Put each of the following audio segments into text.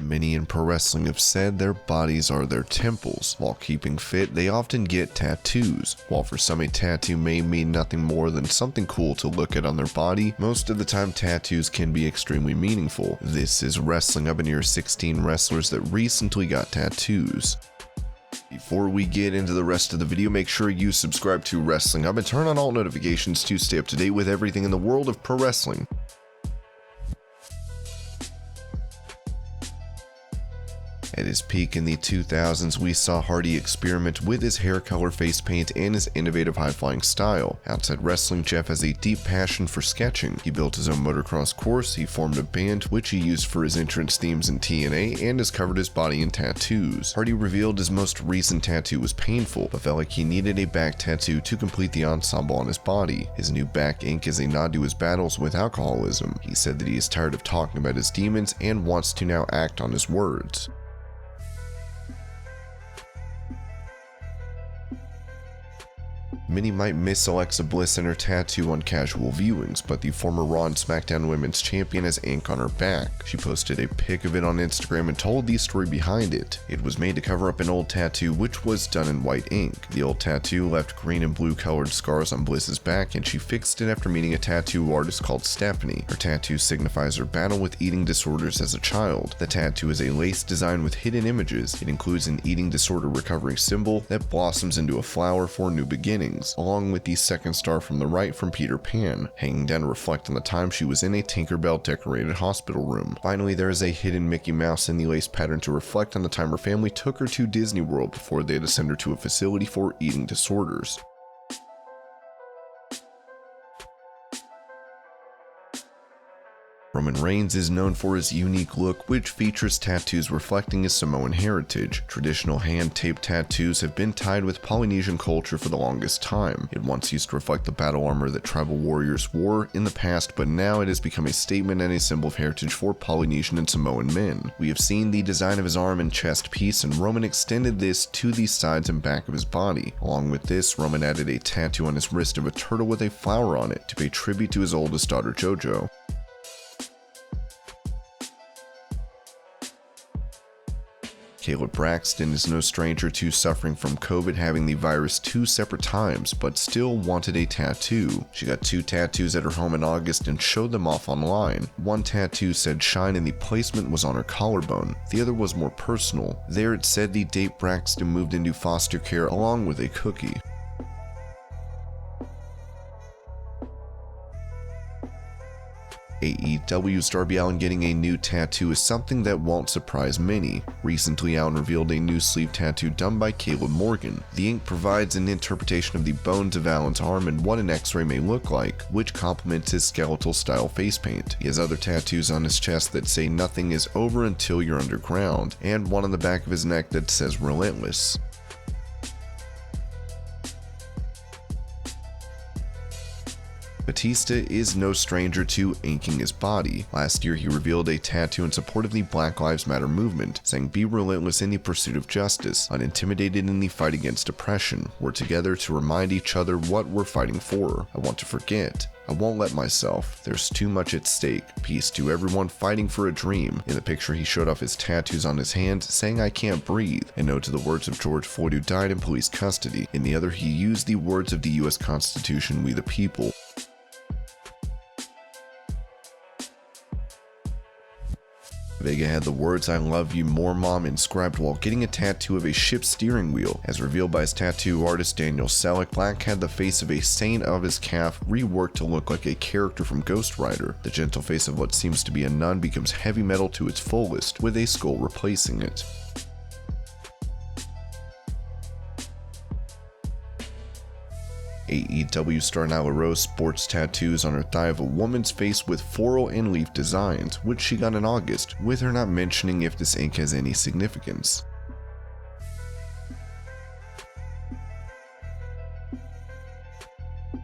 Many in pro wrestling have said their bodies are their temples. While keeping fit, they often get tattoos. While for some a tattoo may mean nothing more than something cool to look at on their body, most of the time tattoos can be extremely meaningful. This is Wrestling Up, and here are 16 wrestlers that recently got tattoos. Before we get into the rest of the video, make sure you subscribe to Wrestling Up and turn on all notifications to stay up to date with everything in the world of pro wrestling. At his peak in the 2000s, we saw Hardy experiment with his hair color, face paint, and his innovative high-flying style. Outside wrestling, Jeff has a deep passion for sketching. He built his own motocross course, he formed a band, which he used for his entrance themes in TNA, and has covered his body in tattoos. Hardy revealed his most recent tattoo was painful, but felt like he needed a back tattoo to complete the ensemble on his body. His new back ink is a nod to his battles with alcoholism. He said that he is tired of talking about his demons and wants to now act on his words. Many might miss Alexa Bliss and her tattoo on casual viewings, but the former Raw and SmackDown Women's Champion has ink on her back. She posted a pic of it on Instagram and told the story behind it. It was made to cover up an old tattoo which was done in white ink. The old tattoo left green and blue colored scars on Bliss's back, and she fixed it after meeting a tattoo artist called Stephanie. Her tattoo signifies her battle with eating disorders as a child. The tattoo is a lace design with hidden images. It includes an eating disorder recovery symbol that blossoms into a flower for new beginnings, along with the second star from the right from Peter Pan, hanging down to reflect on the time she was in a Tinkerbell decorated hospital room. Finally, there is a hidden Mickey Mouse in the lace pattern to reflect on the time her family took her to Disney World before they had to send her to a facility for eating disorders. Roman Reigns is known for his unique look, which features tattoos reflecting his Samoan heritage. Traditional hand-taped tattoos have been tied with Polynesian culture for the longest time. It once used to reflect the battle armor that tribal warriors wore in the past, but now it has become a statement and a symbol of heritage for Polynesian and Samoan men. We have seen the design of his arm and chest piece, and Roman extended this to the sides and back of his body. Along with this, Roman added a tattoo on his wrist of a turtle with a flower on it to pay tribute to his oldest daughter JoJo. Kayla Braxton is no stranger to suffering from COVID, having the virus 2 separate times, but still wanted a tattoo. She got 2 tattoos at her home in August and showed them off online. One tattoo said Shine and the placement was on her collarbone. The other was more personal. There it said the date Braxton moved into foster care along with a cookie. AEW's Darby Allin getting a new tattoo is something that won't surprise many. Recently, Allin revealed a new sleeve tattoo done by Caleb Morgan. The ink provides an interpretation of the bones of Allin's arm and what an x-ray may look like, which complements his skeletal style face paint. He has other tattoos on his chest that say nothing is over until you're underground, and one on the back of his neck that says relentless. Batista is no stranger to inking his body. Last year, he revealed a tattoo in support of the Black Lives Matter movement, saying, "Be relentless in the pursuit of justice, unintimidated in the fight against oppression. We're together to remind each other what we're fighting for. I want to forget. I won't let myself. There's too much at stake. Peace to everyone fighting for a dream." In the picture, he showed off his tattoos on his hand, saying, "I can't breathe," and no to the words of George Floyd, who died in police custody. In the other, he used the words of the US Constitution, "We the people." Vega had the words "I love you more, mom" inscribed while getting a tattoo of a ship's steering wheel. As revealed by his tattoo artist Daniel Selleck, Black had the face of a saint of his calf reworked to look like a character from Ghost Rider. The gentle face of what seems to be a nun becomes heavy metal to its fullest, with a skull replacing it. AEW star Nyla Rose sports tattoos on her thigh of a woman's face with floral and leaf designs, which she got in August, with her not mentioning if this ink has any significance.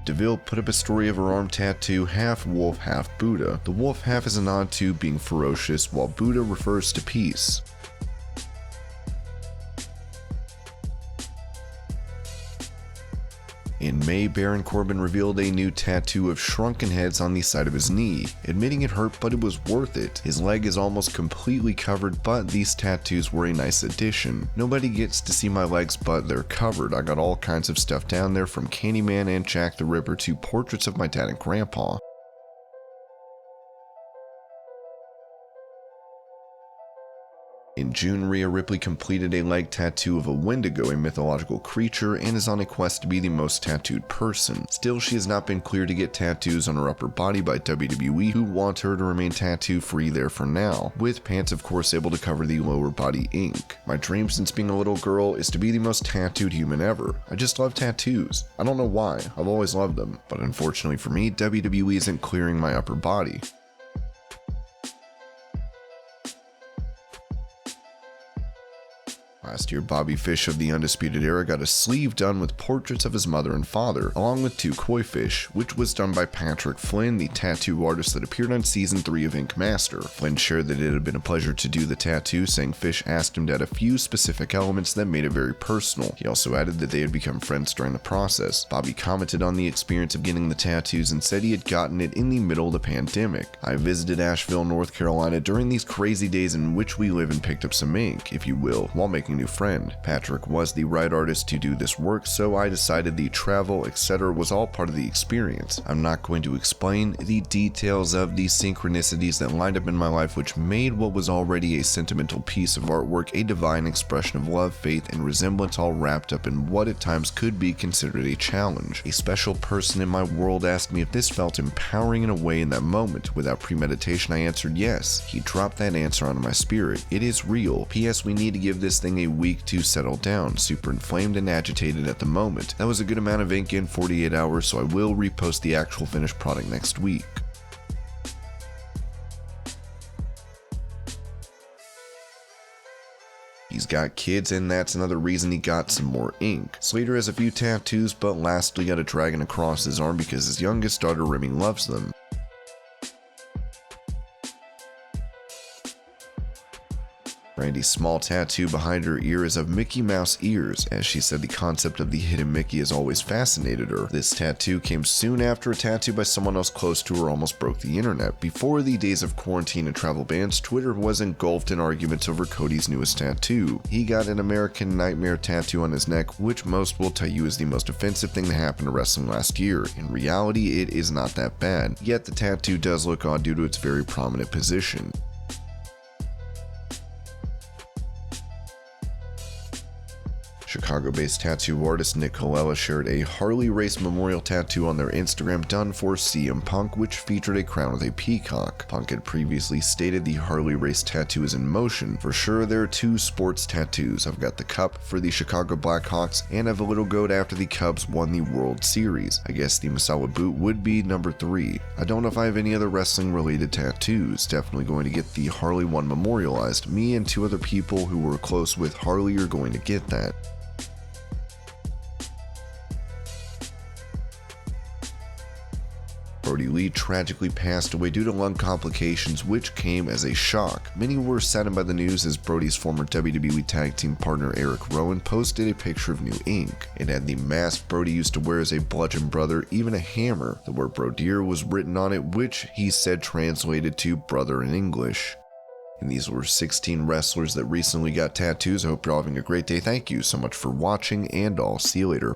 DeVille put up a story of her arm tattoo, half wolf, half Buddha. The wolf half is a nod to being ferocious, while Buddha refers to peace. In May, Baron Corbin revealed a new tattoo of shrunken heads on the side of his knee, admitting it hurt but it was worth it. His leg is almost completely covered, but these tattoos were a nice addition. Nobody gets to see my legs but they're covered. I got all kinds of stuff down there, from Candyman and Jack the Ripper to portraits of my dad and grandpa. In June, Rhea Ripley completed a leg tattoo of a Wendigo, a mythological creature, and is on a quest to be the most tattooed person. Still, she has not been cleared to get tattoos on her upper body by WWE, who want her to remain tattoo-free there for now, with pants of course able to cover the lower body ink. My dream since being a little girl is to be the most tattooed human ever. I just love tattoos. I don't know why, I've always loved them, but unfortunately for me, WWE isn't clearing my upper body. Last year, Bobby Fish of the Undisputed Era got a sleeve done with portraits of his mother and father, along with 2 koi fish, which was done by Patrick Flynn, the tattoo artist that appeared on Season 3 of Ink Master. Flynn shared that it had been a pleasure to do the tattoo, saying Fish asked him to add a few specific elements that made it very personal. He also added that they had become friends during the process. Bobby commented on the experience of getting the tattoos and said he had gotten it in the middle of the pandemic. I visited Asheville, North Carolina during these crazy days in which we live and picked up some ink, if you will, while making new friend. Patrick was the right artist to do this work, so I decided the travel, etc. was all part of the experience. I'm not going to explain the details of the synchronicities that lined up in my life which made what was already a sentimental piece of artwork a divine expression of love, faith, and resemblance, all wrapped up in what at times could be considered a challenge. A special person in my world asked me if this felt empowering in a way in that moment. Without premeditation, I answered yes. He dropped that answer onto my spirit. It is real. P.S. We need to give this thing a week to settle down. Super inflamed and agitated at the moment. That was a good amount of ink in 48 hours, so I will repost the actual finished product next week. He's got kids, and that's another reason he got some more ink. Slater has a few tattoos, but lastly got a dragon across his arm because his youngest daughter Remy loves them. Brandy's small tattoo behind her ear is of Mickey Mouse ears. As she said, the concept of the hidden Mickey has always fascinated her. This tattoo came soon after a tattoo by someone else close to her almost broke the internet. Before the days of quarantine and travel bans, Twitter was engulfed in arguments over Cody's newest tattoo. He got an American Nightmare tattoo on his neck, which most will tell you is the most offensive thing that happened to wrestling last year. In reality, it is not that bad, yet the tattoo does look odd due to its very prominent position. Chicago-based tattoo artist Nick Colella shared a Harley Race memorial tattoo on their Instagram done for CM Punk, which featured a crown with a peacock. Punk had previously stated the Harley Race tattoo is in motion. For sure, there are 2 sports tattoos. I've got the cup for the Chicago Blackhawks, and I have a little goat after the Cubs won the World Series. I guess the Massawa boot would be number 3. I don't know if I have any other wrestling-related tattoos. Definitely going to get the Harley one memorialized. Me and 2 other people who were close with Harley are going to get that. Brody Lee tragically passed away due to lung complications, which came as a shock. Many were saddened by the news as Brody's former WWE tag team partner Erik Rowan posted a picture of new ink. It had the mask Brody used to wear as a bludgeon brother, even a hammer. The word Brodier was written on it, which he said translated to brother in English. And these were 16 wrestlers that recently got tattoos. I hope you're all having a great day. Thank you so much for watching, and I'll see you later.